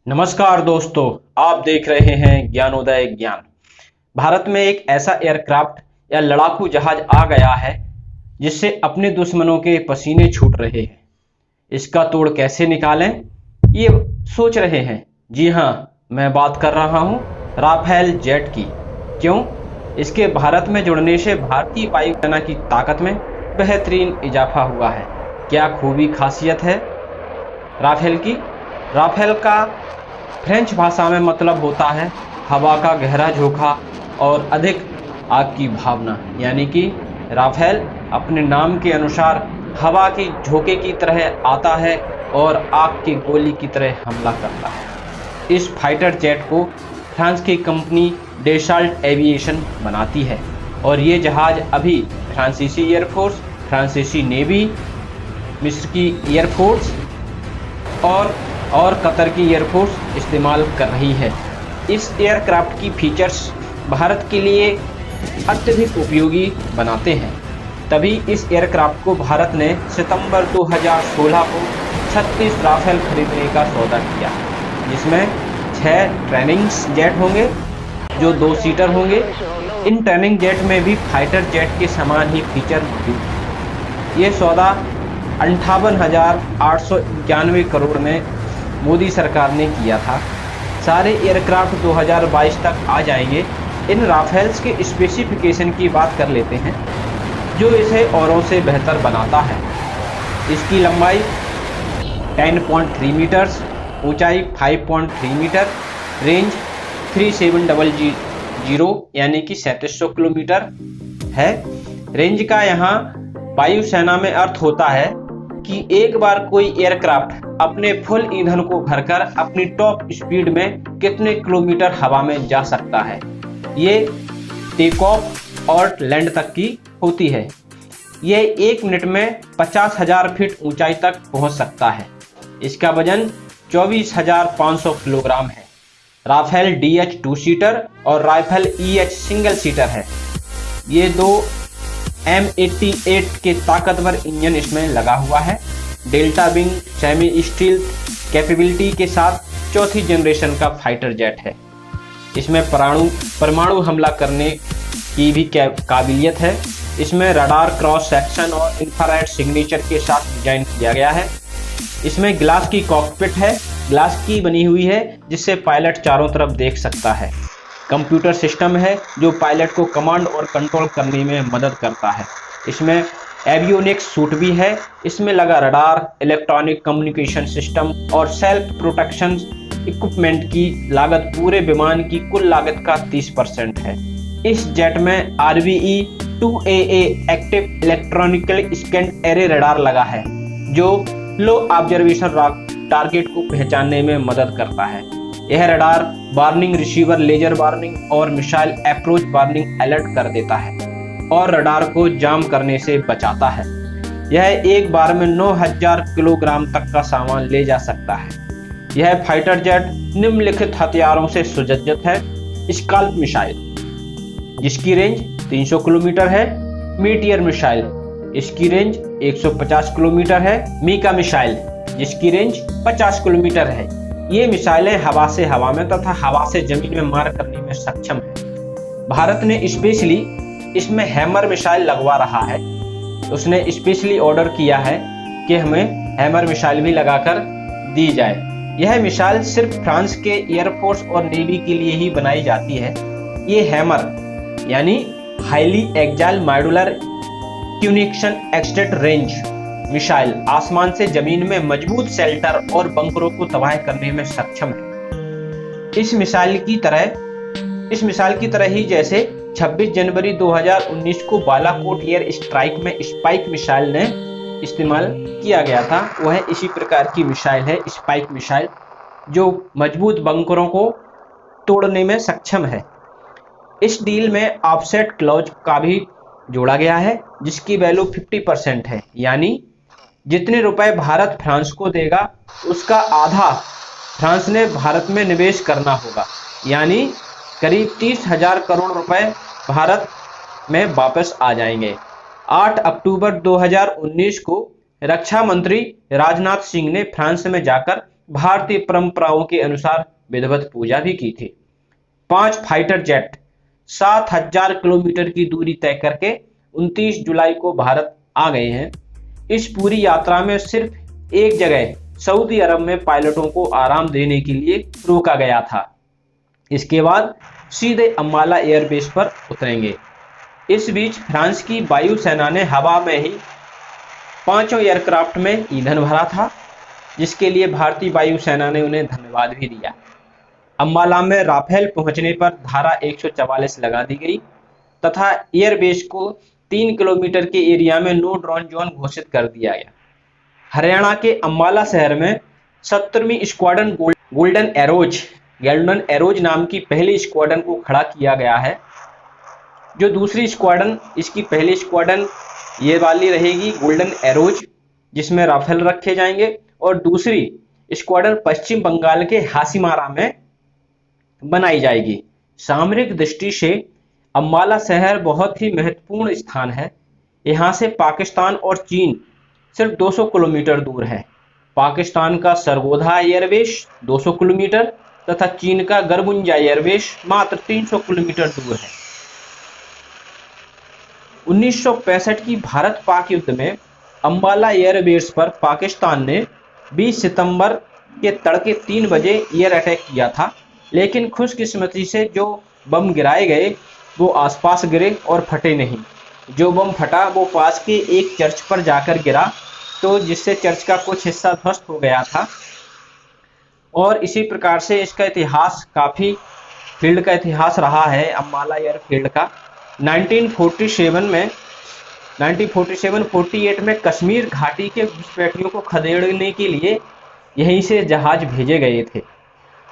नमस्कार दोस्तों, आप देख रहे हैं ज्ञानोदय ज्ञान। भारत में एक ऐसा एयरक्राफ्ट या लड़ाकू जहाज आ गया है जिससे अपने दुश्मनों के पसीने छूट रहे हैं। इसका तोड़ कैसे निकालें, ये सोच रहे हैं। जी हाँ, मैं बात कर रहा हूँ राफेल जेट की। क्यों? इसके भारत में जुड़ने से भारतीय वायुसेना की ताकत में बेहतरीन इजाफा हुआ है। क्या खूबी खासियत है राफेल की? राफेल का फ्रेंच भाषा में मतलब होता है हवा का गहरा झोंका और अधिक आग की भावना। यानी कि राफेल अपने नाम के अनुसार हवा की झोंके की तरह आता है और आग की गोली की तरह हमला करता है। इस फाइटर जेट को फ्रांस की कंपनी डेसाल्ट एविएशन बनाती है और ये जहाज अभी फ्रांसीसी एयरफोर्स, फ्रांसीसी नेवी, मिस्र की एयरफोर्स और कतर की एयरफोर्स इस्तेमाल कर रही है। इस एयरक्राफ्ट की फीचर्स भारत के लिए अत्यधिक उपयोगी बनाते हैं। तभी इस एयरक्राफ्ट को भारत ने सितंबर 2016 को 36 राफेल खरीदने का सौदा किया, जिसमें 6 ट्रेनिंग जेट होंगे जो 2 सीटर होंगे। इन ट्रेनिंग जेट में भी फाइटर जेट के समान ही फीचर मौजूद हैं। ये सौदा 58,891 करोड़ में मोदी सरकार ने किया था। सारे एयरक्राफ्ट 2022 तक आ जाएंगे। इन राफेल्स के स्पेसिफिकेशन की बात कर लेते हैं, जो इसे औरों से बेहतर बनाता है। इसकी लंबाई 10.3 मीटर्स, ऊंचाई 5.3 मीटर, रेंज 3700 यानी कि 3700 किलोमीटर है। रेंज का यहाँ वायुसेना में अर्थ होता है कि एक बार कोई एयरक्राफ्ट अपने फुल ईंधन को भरकर अपनी टॉप स्पीड में कितने किलोमीटर हवा में जा सकता है। ये टेक ऑफ और लैंड तक की होती है। ये 1 मिनट में 50,000 फीट ऊंचाई तक पहुंच सकता है। इसका वजन 24,500 किलोग्राम है। राफेल DH 2 सीटर और राफेल EH सिंगल सीटर है। ये 2 M88 के ताकतवर इंजन इसमें लगा हुआ है। Delta wing semi steel capability के साथ 4थी जनरेशन का फाइटर जेट है। इसमें परमाणु हमला करने की भी काबिलियत है। इसमें रडार क्रॉस सेक्शन और इंफ्रारेड सिग्नेचर के साथ डिजाइन किया गया है। इसमें ग्लास की कॉकपिट है, ग्लास की बनी हुई है, जिससे पायलट चारों तरफ देख सकता है। कंप्यूटर सिस्टम है जो पायलट को कमांड और कंट्रोल करने में मदद करता है। इसमें एवियोनिक्स सूट भी है। इसमें लगा रडार, इलेक्ट्रॉनिक कम्युनिकेशन सिस्टम और सेल्फ प्रोटेक्शन इक्विपमेंट की लागत पूरे विमान की कुल लागत का 30% है। इस जेट में RBE 2AA active electronical scan array radar लगा है, जो लो ऑब्जर्वेशन टारगेट को पहचानने में मदद करता है। यह radar warning, receiver, laser warning और मिसाइल अप्रोच वार्निंग अलर्ट कर देता है और रडार को जाम करने से बचाता है। यह एक बार में 9,000 किलोग्राम तक का सामान ले जा सकता है। यह फाइटर जेट निम्नलिखित हथियारों से सुसज्जित है। स्काल्प मिसाइल, जिसकी रेंज 300 किलोमीटर है। मीटियर मिसाइल, इसकी रेंज 150 किलोमीटर है। मीका मिसाइल, जिसकी रेंज 50 किलोमीटर है। ये मिसाइलें हवा से हवा में तथा हवा से जमीन में मार करने में सक्षम है। भारत ने स्पेशली इसमें हैमर मिसाइल लगवा रहा है। उसने स्पेशली ऑर्डर किया है कि हमें हैमर मिसाइल भी लगाकर दी जाए। यह मिसाइल सिर्फ फ्रांस के एयरफोर्स और नेवी के लिए ही बनाई जाती है। ये हैमर यानी highly agile modular munition extend range missile आसमान से जमीन में मजबूत शेल्टर और बंकरों को तबाह करने में सक्षम है। इस मिसाइल की तरह ही जैसे 26 जनवरी 2019 को बालाकोट एयर स्ट्राइक में स्पाइक मिसाइल ने इस्तेमाल किया गया था, वह इसी प्रकार की मिसाइल है, स्पाइक मिसाइल, जो मजबूत बंकरों को तोड़ने में सक्षम है। इस डील में ऑफसेट क्लॉज का भी जोड़ा गया है, जिसकी वैल्यू 50% है। यानी जितने रुपए भारत फ्रांस को देगा, उसका आधा फ्रांस ने भारत में निवेश करना होगा। यानी करीब 30,000 करोड़ रुपए भारत में वापस आ जाएंगे। 8 अक्टूबर 2019 को रक्षा मंत्री राजनाथ सिंह ने फ्रांस में जाकर भारतीय परंपराओं के अनुसार विधिवत पूजा भी की थी। 5 फाइटर जेट 7000 किलोमीटर की दूरी तय करके 29 जुलाई को भारत आ गए हैं। इस पूरी यात्रा में सिर्फ एक जगह सऊदी अरब में पायलटों को आराम देने के लिए रोका गया था। इसके बाद सीधे अम्बाला एयरबेस पर उतरेंगे। इस बीच फ्रांस की वायुसेना ने हवा में ही 5 एयरक्राफ्ट में ईंधन भरा था, जिसके लिए भारतीय वायुसेना ने उन्हें धन्यवाद भी दिया। अम्बाला में राफेल पहुंचने पर धारा 144 लगा दी गई तथा एयरबेस को 3 किलोमीटर के एरिया में नो ड्रोन जोन घोषित कर दिया गया। हरियाणा के अम्बाला शहर में 70वीं स्क्वाड्रन गोल्डन एरोज नाम की पहली स्क्वाड्रन को खड़ा किया गया है। जो दूसरी स्क्वाड्रन, इसकी पहली स्क्वाड्रन ये वाली रहेगी गोल्डन एरोज, जिसमें राफेल रखे जाएंगे, और दूसरी स्क्वाड्रन पश्चिम बंगाल के हासीमारा में बनाई जाएगी। सामरिक दृष्टि से अम्बाला शहर बहुत ही महत्वपूर्ण स्थान है। यहाँ से पाकिस्तान और चीन सिर्फ 200 किलोमीटर दूर है। पाकिस्तान का सरगोधा एयरबेस 200 किलोमीटर तथा चीन का गरबुंजा एयरबेस मात्र 300 किलोमीटर दूर है। 1965 की भारत पाक युद्ध में अम्बाला एयरबेस पर पाकिस्तान ने 20 सितंबर के तड़के 3 बजे एयर अटैक किया था, लेकिन खुशकिस्मती से जो बम गिराए गए वो आसपास गिरे और फटे नहीं। जो बम फटा वो पास के एक चर्च पर जाकर गिरा, तो जिससे चर्च का कुछ हिस्सा ध्वस्त हो गया था। और इसी प्रकार से इसका इतिहास काफ़ी फील्ड का इतिहास रहा है अम्बाला एयरफील्ड का। 1947-48 में कश्मीर घाटी के घुसपैठियों को खदेड़ने के लिए यहीं से जहाज भेजे गए थे।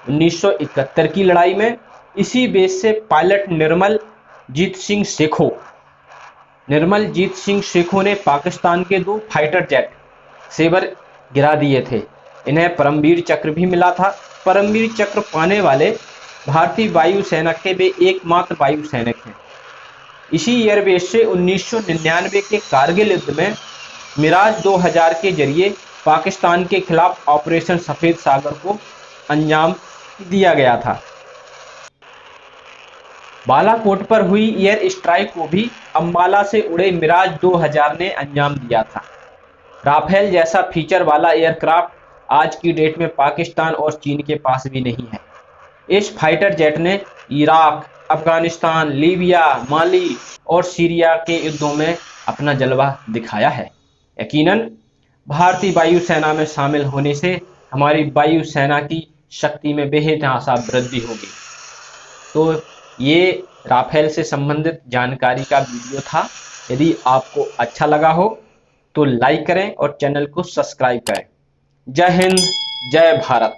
1971 की लड़ाई में इसी बेस से पायलट निर्मल जीत सिंह शेखो ने पाकिस्तान के 2 फाइटर जेट सेबर गिरा दिए थे। इन्हें परमवीर चक्र भी मिला था। परमवीर चक्र पाने वाले भारतीय वायुसेना के वे एकमात्र वायु सैनिक हैं। इसी एयरबेस से 1999 के कारगिल युद्ध में मिराज 2000 के जरिए पाकिस्तान के खिलाफ ऑपरेशन सफेद सागर को अंजाम दिया गया था। बालाकोट पर हुई एयर स्ट्राइक को भी अम्बाला से उड़े मिराज 2000 ने अंजाम दिया था। राफेल जैसा फीचर वाला एयरक्राफ्ट आज की डेट में पाकिस्तान और चीन के पास भी नहीं है। इस फाइटर जेट ने इराक, अफगानिस्तान, लीबिया, माली और सीरिया के युद्धों में अपना जलवा दिखाया है। यकीनन भारतीय वायुसेना में शामिल होने से हमारी वायुसेना की शक्ति में बेतहाशा वृद्धि होगी। तो ये राफेल से संबंधित जानकारी का वीडियो था। यदि आपको अच्छा लगा हो तो लाइक करें और चैनल को सब्सक्राइब करें। जय हिंद, जय भारत।